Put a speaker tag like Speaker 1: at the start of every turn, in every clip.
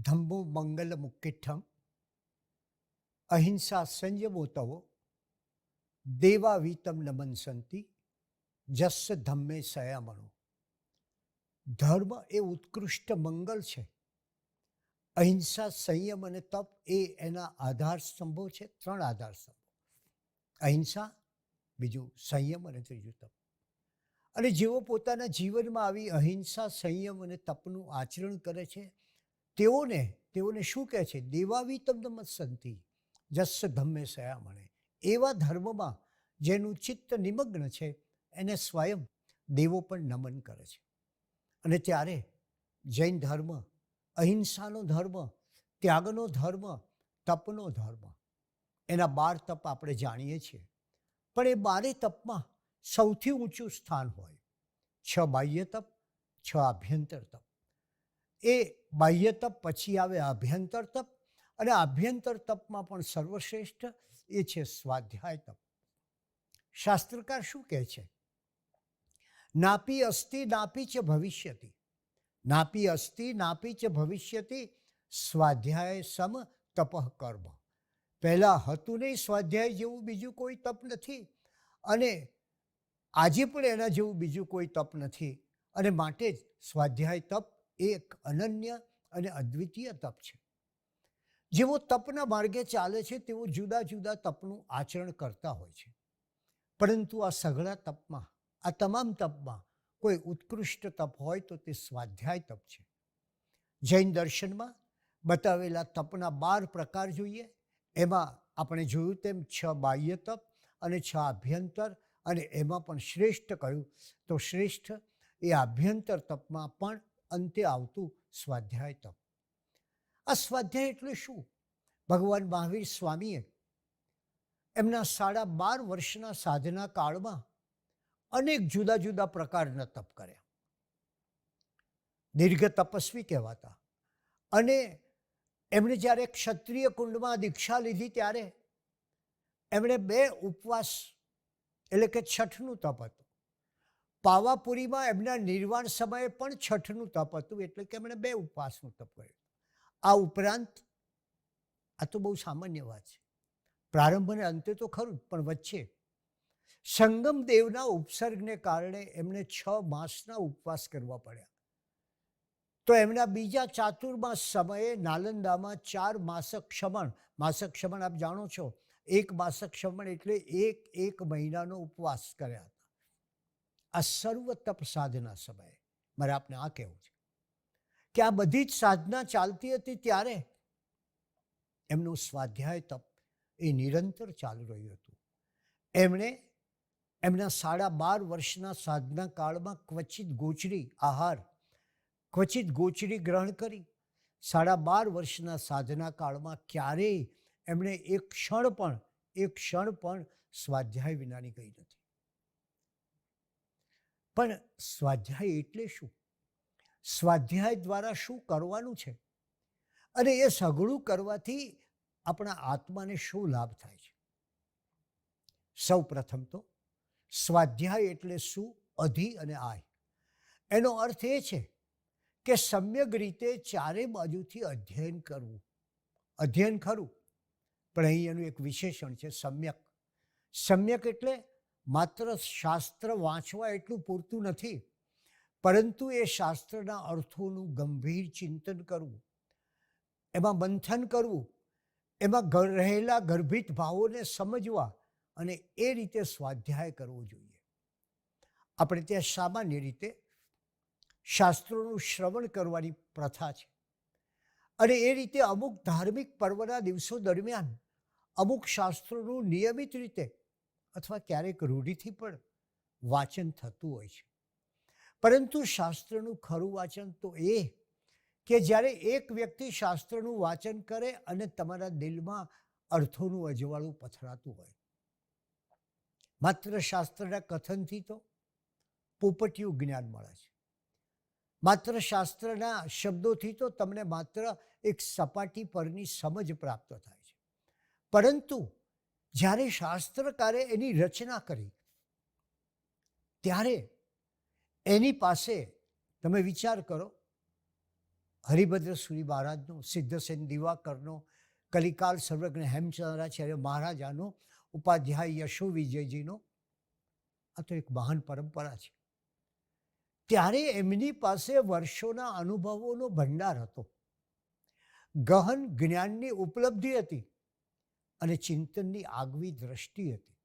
Speaker 1: ધમ્મો મંગલ મુક્તિઠમ અહિંસા સંયમો તવો દેવાવીતમ નમનસંતિ જસ્સ ધમ્મે સયામણો. ધર્મ એ ઉત્કૃષ્ટ મંગલ છે. અહિંસા, સંયમ અને તપ એ એના આધાર સ્તંભો છે. 3 આધાર સ્તંભો: અહિંસા, બીજું સંયમ અને ત્રીજું તપ. અને જેઓ પોતાના જીવનમાં આવી અહિંસા, સંયમ અને તપનું આચરણ કરે છે તેઓને શું કહે છે? દેવાવીતમ નમસ્સંતિ જસ્સ ધમ્મે સયામણે. એવા ધર્મમાં જેનું ચિત્ત નિમગ્ન છે એને સ્વયં દેવો પણ નમન કરે છે. અને ત્યારે જૈન ધર્મ અહિંસાનો ધર્મ, ત્યાગનો ધર્મ, તપનો ધર્મ. એના 12 તપ આપણે જાણીએ છીએ. પણ એ 12 તપમાં સૌથી ઊંચું સ્થાન હોય 6 બાહ્ય તપ, 6 આભ્યંતર તપ. એ બાહ્ય તપ પછી આવે આભ્યંતર તપ, અને આભ્યંતર તપમાં પણ સર્વશ્રેષ્ઠ એ છે સ્વાધ્યાય તપ. શાસ્ત્રકાર શું કહે છે? નાપી અસ્તિ નાપી ચ ભવિષ્યતિ, નાપી અસ્તિ નાપી ચ ભવિષ્યતિ સ્વાધ્યાય સમ તપઃ કર્મ. પહેલાં હતું નહીં સ્વાધ્યાય જેવું બીજું કોઈ તપ નથી, અને આજે પણ એના જેવું બીજું કોઈ તપ નથી. અને માટે જ સ્વાધ્યાય તપ એક અનન્ય અને અદ્વિતીય તપ છે. જેઓ તપના માર્ગે ચાલે છે તેઓ જુદા જુદા તપનું આચરણ કરતા હોય છે. પરંતુ આ સઘળા તપમાં, આ તમામ તપમાં કોઈ ઉત્કૃષ્ટ તપ હોય તો તે સ્વાધ્યાય તપ છે. જૈન દર્શનમાં બતાવેલા તપના 12 પ્રકાર જોઈએ. એમાં આપણે જોયું તેમ 6 બાહ્ય તપ અને 6 આભ્યંતર, અને એમાં પણ શ્રેષ્ઠ કહ્યું તો શ્રેષ્ઠ એ આભ્યંતર તપમાં પણ અંતે આવતું સ્વાધ્યાય તપ. આ સ્વાધ્યાય એટલે શું? ભગવાન મહાવીર સ્વામીએ એમના 12.5 વર્ષના સાધના કાળમાં અનેક જુદા જુદા પ્રકારના તપ કર્યા. દીર્ઘ તપસ્વી કહેવાતા. અને એમણે જ્યારે ક્ષત્રિય કુંડમાં દીક્ષા લીધી ત્યારે એમણે 2 ઉપવાસ એટલે કે છઠનું તપ હતું. પાવાપુરીમાં એમના નિર્વાણ સમયે પણ છઠનું તપ હતું, એટલે કે એમણે 2 ઉપવાસનું તપ કર્યું. આ ઉપરાંત, આ તો બહુ સામાન્ય વાત છે, પ્રારંભ અને અંતે તો ખરું જ, પણ વચ્ચે સંગમ દેવના ઉપસર્ગને કારણે એમણે 6 માસના ઉપવાસ કરવા પડ્યા. તો એમના બીજા ચાતુર્માસ સમયે નાલંદામાં 4 માસક ક્ષમણ, માસક ક્ષમણ આપ જાણો છો, 1 માસક ક્ષમણ એટલે એક મહિનાનો ઉપવાસ કર્યા હતા. આ સર્વ તપ સાધના સમયે મારે આપને આ કહેવું છે કે આ બધી જ સાધના ચાલતી હતી ત્યારે એમનું સ્વાધ્યાય તપ એ નિરંતર ચાલુ રહ્યું હતું. એમણે એમના 12.5 વર્ષના સાધના કાળમાં ક્વચિત ગોચરી આહાર, ક્વચિત ગોચરી ગ્રહણ કરી. 12.5 વર્ષના સાધના કાળમાં ક્યારેય એમણે એક ક્ષણ પણ સ્વાધ્યાય વિનાની ગઈ નથી. પણ સ્વાધ્યાય એટલે શું? સ્વાધ્યાય દ્વારા શું કરવાનું છે? અને એ સઘળું કરવાથી આપણા આત્માને શું લાભ થાય છે? સૌ પ્રથમ તો સ્વાધ્યાય એટલે શું? અધિ અને આય. એનો અર્થ એ છે કે સમ્યક રીતે 4 બાજુથી અધ્યયન કરવું. અધ્યયન ખરું, પણ અહીં એનું એક વિશેષણ છે સમ્યક. સમ્યક એટલે માત્ર શાસ્ત્ર વાંચવા એટલું પૂરતું નથી, પરંતુ એ શાસ્ત્રના અર્થોનું ગંભીર ચિંતન કરવું, એમાં મંથન કરવું, એમાં રહેલા ગર્ભિત ભાવોને સમજવા અને એ રીતે સ્વાધ્યાય કરવો જોઈએ. આપણે ત્યાં સામાન્ય રીતે શાસ્ત્રોનું શ્રવણ કરવાની પ્રથા છે અને એ રીતે અમુક ધાર્મિક પર્વના દિવસો દરમિયાન અમુક શાસ્ત્રોનું નિયમિત રીતે અથવા ક્યારેક રૂઢિથી પણ વાંચન થતું હોય છે. પરંતુ શાસ્ત્રનું ખરું વાંચન તો એ કે જ્યારે એક વ્યક્તિ શાસ્ત્રનું વાંચન કરે અને તમારા દિલમાં અર્થોનું અજવાળું પથરાતું હોય. માત્ર શાસ્ત્રના કથનથી તો પોપટિયું જ્ઞાન મળે છે. માત્ર શાસ્ત્રના શબ્દોથી તો તમને માત્ર એક સપાટી પરની સમજ પ્રાપ્ત થાય છે. પરંતુ જ્યારે શાસ્ત્રકારે એની રચના કરી ત્યારે એની પાસે, તમે વિચાર કરો, હરિભદ્ર સુરી મહારાજનો, સિદ્ધસેન દિવાકરનો, કલિકાલ સર્વજ્ઞ હેમચંદ્રાચાર્ય મહારાજાનો, ઉપાધ્યાય યશો વિજયજીનો, આ તો એક મહાન પરંપરા છે. ત્યારે એમની પાસે વર્ષોના અનુભવોનો ભંડાર હતો, ગહન જ્ઞાનની ઉપલબ્ધિ હતી અને ચિંતનની આગવી દ્રષ્ટિ હતી.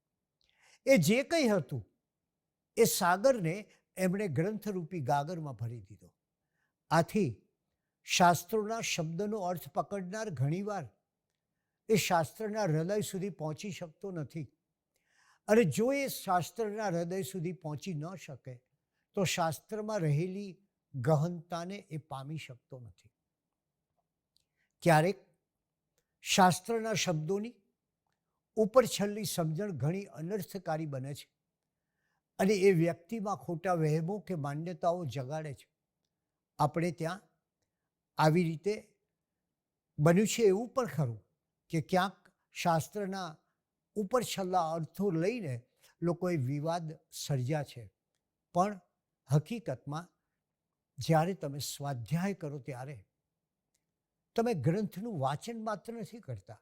Speaker 1: એ જે કંઈ હતું એ સાગરને એમણે ગ્રંથરૂપી ગાગરમાં ભરી દીધો. આથી શાસ્ત્રોના શબ્દનો અર્થ પકડનાર ઘણીવાર એ શાસ્ત્રના હૃદય સુધી પહોંચી શકતો નથી, અને જો એ શાસ્ત્રના હૃદય સુધી પહોંચી ન શકે તો શાસ્ત્રમાં રહેલી ગહનતાને એ પામી શકતો નથી. ક્યારેક શાસ્ત્રના શબ્દોની ઉપરછલ્લી સમજણ ઘણી અનર્થકારી બને છે અને એ વ્યક્તિમાં ખોટા વહેમો કે માન્યતાઓ જગાડે છે. આપણે ત્યાં આવી રીતે બન્યું છે એવું પણ ખરું કે ક્યાંક શાસ્ત્રના ઉપરછલ્લા અર્થો લઈને લોકોએ વિવાદ સર્જ્યા છે. પણ હકીકતમાં જ્યારે તમે સ્વાધ્યાય કરો ત્યારે તમે ગ્રંથનું વાંચન માત્ર નથી કરતા,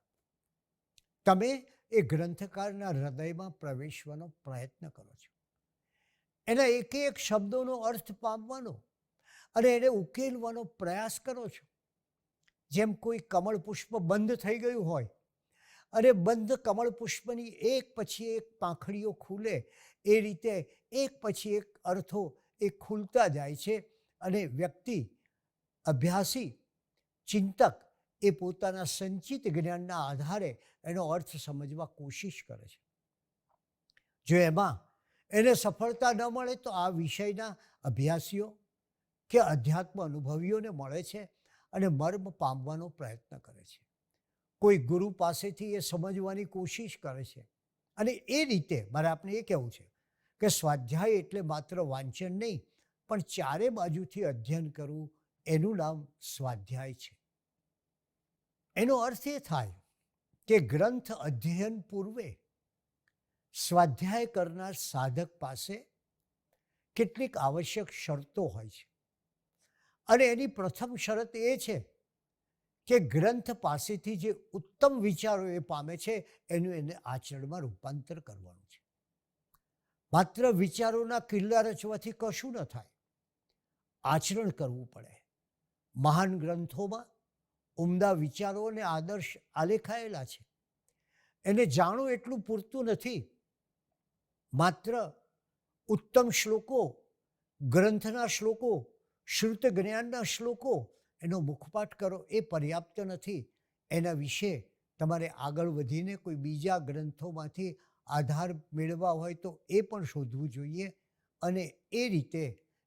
Speaker 1: તમે એ ગ્રંથકારના હૃદયમાં પ્રવેશવાનો પ્રયત્ન કરો છો. એના એક એક શબ્દોનો અર્થ પામવાનો અને એને ઉકેલવાનો પ્રયાસ કરો છો. જેમ કોઈ કમળ પુષ્પ બંધ થઈ ગયું હોય અને બંધ કમળ પુષ્પની એક પછી એક પાંખડીઓ ખુલે, એ રીતે એક પછી એક અર્થો એ ખુલતા જાય છે અને વ્યક્તિ, અભ્યાસી, ચિંતક એ પોતાના સંચિત જ્ઞાનના આધારે એનો અર્થ સમજવા કોશિશ કરે છે. જો એમાં એને સફળતા ન મળે તો આ વિષયના અભ્યાસીઓ કે અધ્યાત્મ અનુભવીઓને મળે છે અને મર્મ પામવાનો પ્રયત્ન કરે છે. કોઈ ગુરુ પાસેથી એ સમજવાની કોશિશ કરે છે. અને એ રીતે મારે આપણે એ કહેવું છે કે સ્વાધ્યાય એટલે માત્ર વાંચન નહીં, પણ ચારે બાજુથી અધ્યયન કરવું, એનું નામ સ્વાધ્યાય છે. એનો અર્થ એ થાય કે ગ્રંથ અધ્યયન પૂર્વે સ્વાધ્યાય કરનાર સાધક પાસે કેટલીક આવશ્યક શરતો હોય છે અને એની પ્રથમ શરત એ છે કે ગ્રંથ પાસેથી જે ઉત્તમ વિચારો એ પામે છે એનું એને આચરણમાં રૂપાંતર કરવાનું છે. માત્ર વિચારોના કિલ્લા રચવાથી કશું ન થાય, આચરણ કરવું પડે. મહાન ગ્રંથોમાં ઉમદા વિચારો અને આદર્શ આલેખાયેલા છે. એને જાણવું એટલું પૂરતું નથી. માત્ર ઉત્તમ શ્લોકો, ગ્રંથના શ્લોકો, શ્રુત જ્ઞાનના શ્લોકો, એનો મુખપાઠ કરો એ પર્યાપ્ત નથી. એના વિશે તમારે આગળ વધીને કોઈ બીજા ગ્રંથોમાંથી આધાર મેળવવા હોય તો એ પણ શોધવું જોઈએ. અને એ રીતે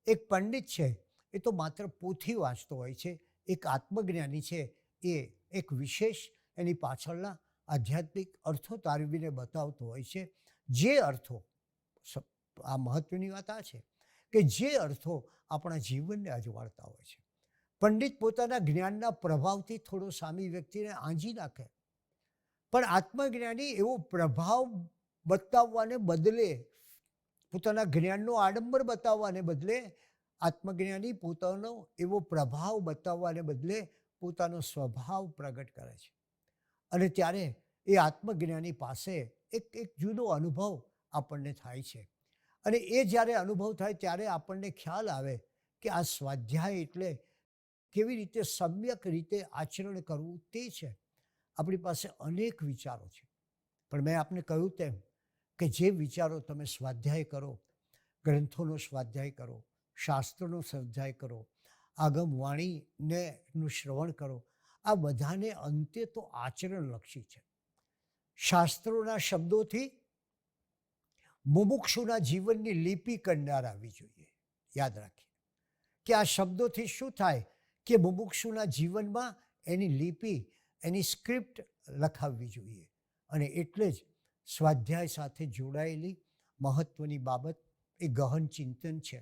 Speaker 1: એક પંડિત છે એ તો માત્ર પોથી વાંચતો હોય છે, એક આત્મજ્ઞાની છે એ એક વિશેષ એની પાછળના આધ્યાત્મિક અર્થો તારવીને બતાવતો હોય છે. જે અર્થો, આ મહત્વની વાત આ છે કે જે અર્થો આપણા જીવનને અજવાળતા હોય છે. પંડિત પોતાના જ્ઞાનના પ્રભાવથી થોડો સામી વ્યક્તિને આંજી નાખે, પણ આત્મજ્ઞાની એવો પ્રભાવ બતાવવાને બદલે, પોતાના જ્ઞાનનો આડંબર બતાવવાને બદલે, આત્મજ્ઞાની પોતાનો એવો પ્રભાવ બતાવવાને બદલે પોતાનો સ્વભાવ પ્રગટ કરે છે. અને ત્યારે એ આત્મજ્ઞાની પાસે એક જુદો અનુભવ આપણને થાય છે. અને એ જ્યારે અનુભવ થાય ત્યારે આપણને ખ્યાલ આવે કે આ સ્વાધ્યાય એટલે કેવી રીતે સમ્યક રીતે આચરણ કરવું તે છે. આપણી પાસે અનેક વિચારો છે, પણ મેં આપને કહ્યું તેમ કે જે વિચારો તમે સ્વાધ્યાય કરો, ગ્રંથોનો સ્વાધ્યાય કરો, શાસ્ત્રોનો સ્વાધ્યાય કરો, આગમ વાણીને નું શ્રવણ કરો, આ બધાને અંતે તો આચરણલક્ષી છે. શાસ્ત્રોના શબ્દોથી મુમુક્ષુના જીવનની લિપિ કંડાર આવવી જોઈએ. યાદ રાખીએ કે આ શબ્દોથી શું થાય કે મુમુક્ષુના જીવનમાં એની લિપિ, એની સ્ક્રિપ્ટ લખાવવી જોઈએ. અને એટલે જ સ્વાધ્યાય સાથે જોડાયેલી મહત્ત્વની બાબત એ ગહન ચિંતન છે.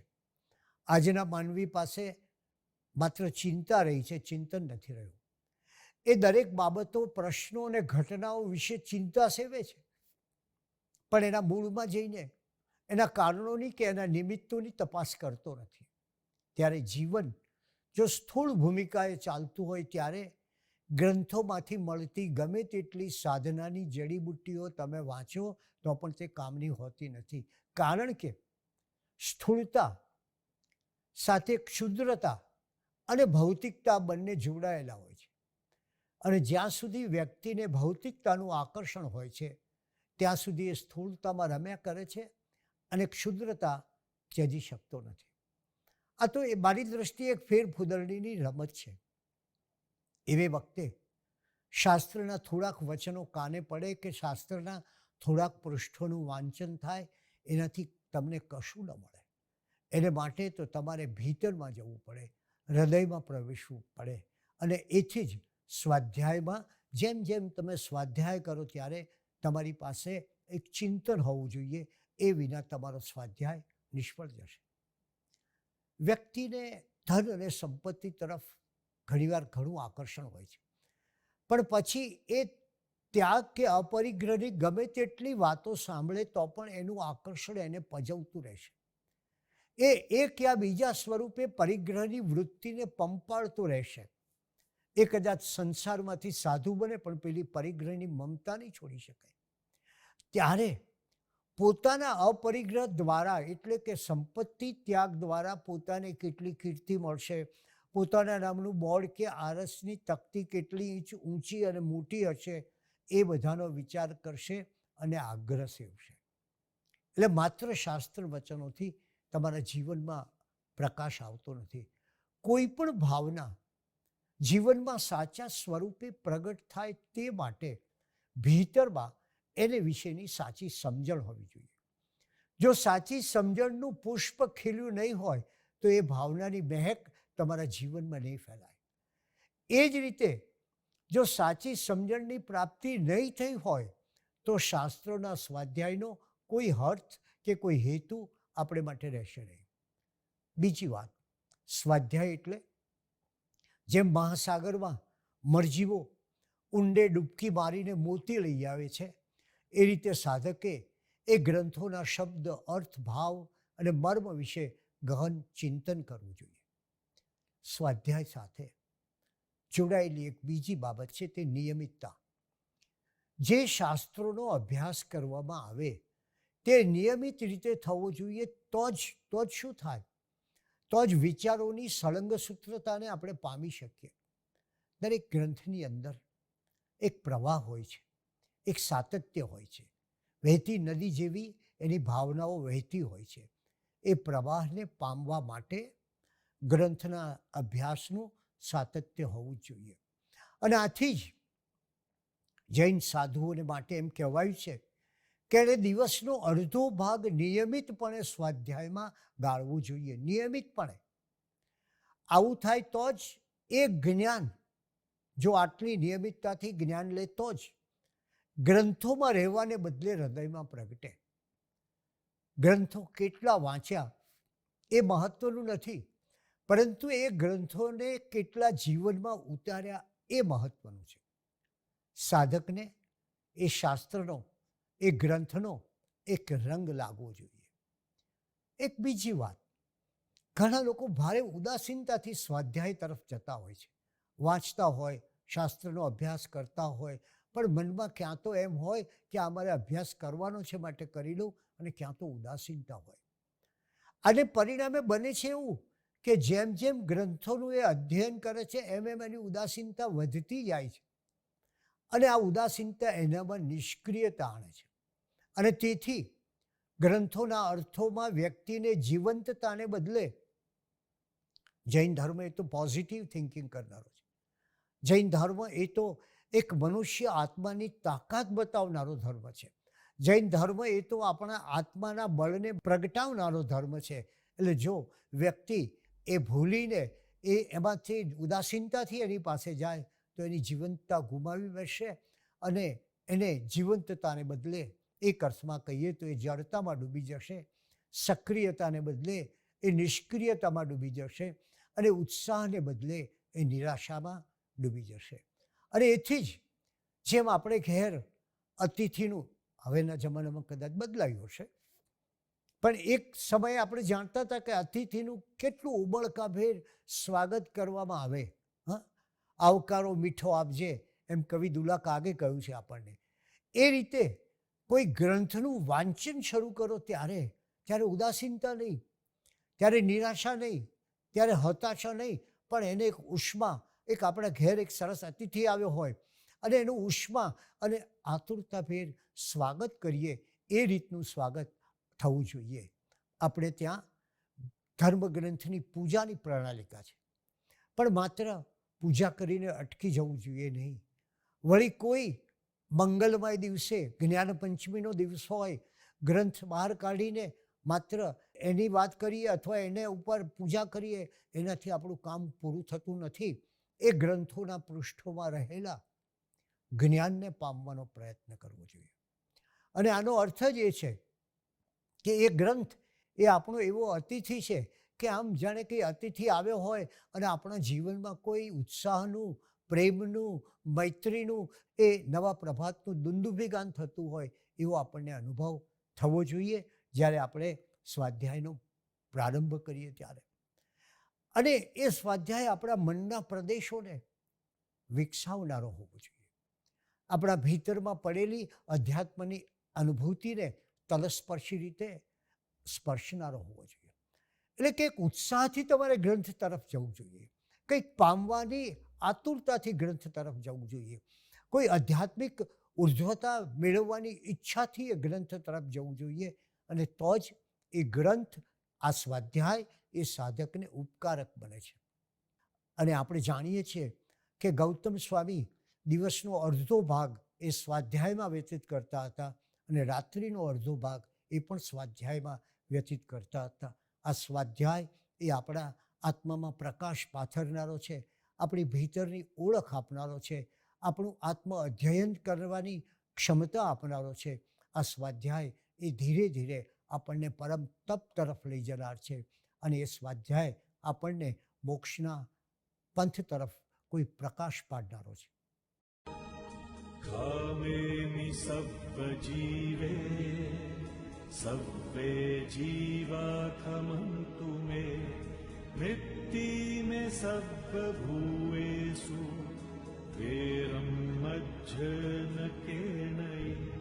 Speaker 1: આજના માનવી પાસે માત્ર ચિંતા રહી છે, ચિંતન નથી રહ્યું. એ દરેક બાબતો, પ્રશ્નો અને ઘટનાઓ વિશે ચિંતા સેવે છે, પણ એના મૂળમાં જઈને એના કારણોની કે એના નિમિત્તોની તપાસ કરતો નથી. ત્યારે જીવન જો સ્થૂળ ભૂમિકાએ ચાલતું હોય ત્યારે ગ્રંથોમાંથી મળતી ગમે તેટલી સાધનાની જડીબુટ્ટીઓ તમે વાંચો તો પણ તે કામની હોતી નથી. કારણ કે સ્થૂળતા સાથે ક્ષુદ્રતા અને ભૌતિકતા બંને જોડાયેલા હોય છે. અને જ્યાં સુધી વ્યક્તિને ભૌતિકતાનું આકર્ષણ હોય છે ત્યાં સુધી એ સ્થૂળતામાં રમ્યા કરે છે અને ક્ષુદ્રતા ત્યજી શકતો નથી. આ તો એ મારી દૃષ્ટિએ એક ફેરફૂદરણીની રમત છે. એવે વખતે શાસ્ત્રના થોડાક વચનો કાને પડે કે શાસ્ત્રના થોડાક પૃષ્ઠોનું વાંચન થાય, એનાથી તમને કશું ન મળે. એને માટે તો તમારે ભીતરમાં જવું પડે, હૃદયમાં પ્રવેશવું પડે. અને એથી જ સ્વાધ્યાયમાં જેમ જેમ તમે સ્વાધ્યાય કરો ત્યારે તમારી પાસે એક ચિંતન હોવું જોઈએ. એ વિના તમારો સ્વાધ્યાય નિષ્ફળ જશે. વ્યક્તિને ધન અને સંપત્તિ તરફ ઘણીવાર ઘણું આકર્ષણ હોય છે, પણ પછી એ ત્યાગ કે અપરિગ્રહની ગમે તેટલી વાતો સાંભળે તો પણ એનું આકર્ષણ એને પજવતું રહેશે. એ એક યા બીજા સ્વરૂપે પરિગ્રહની વૃત્તિને પંપાળતો રહેશે. એ કદાચ સંસારમાંથી સાધુ બને પણ પેલી પરિગ્રહની મમતા નહીં છોડી શકે. ત્યારે પોતાના અપરિગ્રહ દ્વારા એટલે કે સંપત્તિ ત્યાગ દ્વારા પોતાને કેટલી કીર્તિ મળશે, પોતાના નામનું બોર્ડ કે આરસની તકતી કેટલી ઇંચ ઊંચી અને મોટી હશે, એ બધાનો વિચાર કરશે અને આગ્રહ સેવશે. એટલે માત્ર શાસ્ત્ર વચનોથી તમારા જીવનમાં પ્રકાશ આવતો નથી. કોઈ પણ ભાવના જીવનમાં સાચા સ્વરૂપે પ્રગટ થાય તે માટે ભીતરમાં એને વિશેની સાચી સમજણ હોવી જોઈએ. જો સાચી સમજણનું પુષ્પ ખીલ્યું નહીં હોય તો એ ભાવનાની મહેક તમારા જીવનમાં નહીં ફેલાય. એ જ રીતે જો સાચી સમજણની પ્રાપ્તિ નહીં થઈ હોય તો શાસ્ત્રોના સ્વાધ્યાયનો કોઈ અર્થ કે કોઈ હેતુ આપણે માટે રહેશે નહીં. બીજી વાત, સ્વાધ્યાય એટલે જેમ મહાસાગરમાં મરજીવો ઊંડે ડૂબકી મારીને મોતી લઈ આવે છે, એ રીતે સાધકે એ ગ્રંથોના શબ્દ, અર્થ, ભાવ અને મર્મ વિશે ગહન ચિંતન કરવું જોઈએ. સ્વાધ્યાય સાથે જોડાયેલી એક બીજી બાબત છે તે નિયમિતતા. જે શાસ્ત્રોનો અભ્યાસ કરવામાં આવે તે નિયમિત રીતે થવો જોઈએ. તો જ શું થાય? તો જ વિચારોની સળંગસૂત્રતાને આપણે પામી શકીએ. દરેક ગ્રંથની અંદર એક પ્રવાહ હોય છે, એક સાતત્ય હોય છે. વહેતી નદી જેવી એની ભાવનાઓ વહેતી હોય છે. એ પ્રવાહને પામવા માટે ગ્રંથના અભ્યાસનું સાતત્ય હોવું જ જોઈએ. અને આથી જ જૈન સાધુઓને માટે એમ કહેવાયું છે કે એણે દિવસનો અડધો ભાગ નિયમિતપણે સ્વાધ્યાયમાં ગાળવું જોઈએ. નિયમિતપણે. આવું થાય તો જ એ જ્ઞાન, જો આટલી નિયમિતતાથી જ્ઞાન લે તો જ ગ્રંથોમાં રહેવાને બદલે હૃદયમાં પ્રગટે. ગ્રંથો કેટલા વાંચ્યા એ મહત્વનું નથી, પરંતુ એ ગ્રંથોને કેટલા જીવનમાં ઉતાર્યા એ મહત્વનું છે. સાધકને એ શાસ્ત્રનો, એ ગ્રંથનો એક રંગ લાગવો જોઈએ. એક બીજી વાત, ઘણા લોકો ભારે ઉદાસીનતાથી સ્વાધ્યાય તરફ જતા હોય છે. વાંચતા હોય, શાસ્ત્રનો અભ્યાસ કરતા હોય, પણ મનમાં ક્યાં તો એમ હોય કે અમારે અભ્યાસ કરવાનો છે માટે કરી લઉં, અને ક્યાં તો ઉદાસીનતા હોય. અને પરિણામે બને છે એવું કે જેમ જેમ ગ્રંથોનું એ અધ્યયન કરે છે એમ એમ એની ઉદાસીનતા વધતી જાય છે, અને આ ઉદાસીનતા એનામાં નિષ્ક્રિયતા આણે છે. અને તેથી ગ્રંથોના અર્થોમાં વ્યક્તિને જીવંતતાને બદલે, જૈન ધર્મ એ તો પોઝિટિવ થિંકિંગ કરનારો છે. જૈન ધર્મ એ તો એક મનુષ્ય આત્માની તાકાત બતાવનારો ધર્મ છે. જૈન ધર્મ એ તો આપણા આત્માના બળને પ્રગટાવનારો ધર્મ છે. એટલે જો વ્યક્તિ એ ભૂલીને એમાંથી ઉદાસીનતાથી એની પાસે જાય તો એની જીવંતતા ગુમાવી બેસશે, અને એને જીવંતતાને બદલે એક અર્થમાં કહીએ તો એ જડતામાં ડૂબી જશે, સક્રિયતાને બદલે એ નિષ્ક્રિયતામાં ડૂબી જશે, અને ઉત્સાહને બદલે એ નિરાશામાં ડૂબી જશે. અને એથી જ જેમ આપણે ઘેર અતિથિનું, હવેના જમાનામાં કદાચ બદલાયું હશે, પણ એક સમયે આપણે જાણતા હતા કે અતિથિનું કેટલું ઉબળકાભેર સ્વાગત કરવામાં આવે. આવકારો મીઠો આપજે, એમ કવિ દુલા કાગે કહ્યું છે આપણને. એ રીતે કોઈ ગ્રંથનું વાંચન શરૂ કરો ત્યારે ઉદાસીનતા નહીં, ત્યારે નિરાશા નહીં, ત્યારે હતાશા નહીં, પણ એને એક ઉષ્મા, એક આપણા ઘેર એક સરસ અતિથિ આવ્યો હોય અને એનું ઉષ્મા અને આતુરતાભેર સ્વાગત કરીએ, એ રીતનું સ્વાગત થવું જોઈએ. આપણે ત્યાં ધર્મગ્રંથની પૂજાની પ્રણાલિકા છે, પણ માત્ર પૂજા કરીને અટકી જવું જોઈએ નહીં. વળી કોઈ મંગલમય દિવસે, જ્ઞાન પંચમીનો દિવસ હોય, ગ્રંથ બહાર કાઢીને માત્ર એની વાત કરીએ અથવા એને ઉપર પૂજા કરીએ, એનાથી આપણું કામ પૂરું થતું નથી. એ ગ્રંથોના પૃષ્ઠોમાં રહેલા જ્ઞાનને પામવાનો પ્રયત્ન કરવો જોઈએ. અને આનો અર્થ જ એ છે કે એ ગ્રંથ એ આપણો એવો અતિથિ છે કે આમ જાણે કે અતિથિ આવ્યો હોય અને આપણા જીવનમાં કોઈ ઉત્સાહનું, પ્રેમનું, મૈત્રીનું, એ નવા પ્રભાતનું દુંદુભિગાન થતું હોય એવો આપણને અનુભવ થવો જોઈએ જ્યારે આપણે સ્વાધ્યાયનો પ્રારંભ કરીએ ત્યારે. અને એ સ્વાધ્યાય આપણા મનના પ્રદેશોને વિકસાવનારો હોવો જોઈએ. આપણા ભીતરમાં પડેલી અધ્યાત્મની અનુભૂતિને તલસ્પર્શી રીતે સ્પર્શનારો હોવો જોઈએ. એટલે કે એક ઉત્સાહથી તમારે ગ્રંથ તરફ જવું જોઈએ, કંઈક પામવાની આતુરતાથી ગ્રંથ તરફ જવું જોઈએ, કોઈ આધ્યાત્મિક ઉર્ધ્વતા મેળવવાની ઈચ્છાથી એ ગ્રંથ તરફ જવું જોઈએ. અને તો જ એ ગ્રંથ, આ સ્વાધ્યાય એ સાધકને ઉપકારક બને છે. અને આપણે જાણીએ છીએ કે ગૌતમ સ્વામી દિવસનો અડધો ભાગ એ સ્વાધ્યાયમાં વ્યતીત કરતા હતા, અને રાત્રિનો અડધો ભાગ એ પણ સ્વાધ્યાયમાં વ્યતીત કરતા હતા. આ સ્વાધ્યાય એ આપણા આત્મામાં પ્રકાશ પાથરનારો છે, આપણી ભીતરની ઓળખ આપનારો છે, આપણું આત્મ અધ્યયન કરવાની ક્ષમતા આપનારો છે. આ સ્વાધ્યાય એ ધીરે ધીરે આપણને પરમ તપ તરફ લઈ જનાર છે, અને એ સ્વાધ્યાય આપણને મોક્ષના પંથ તરફ કોઈ પ્રકાશ પાડનારો છે.
Speaker 2: કામેમિ સર્વ જીવે સર્વે જીવા ખમંતુ મે મૃત્તિ મે સર્વ ભૂએષુ વેરમ મજ્જન કેનૈ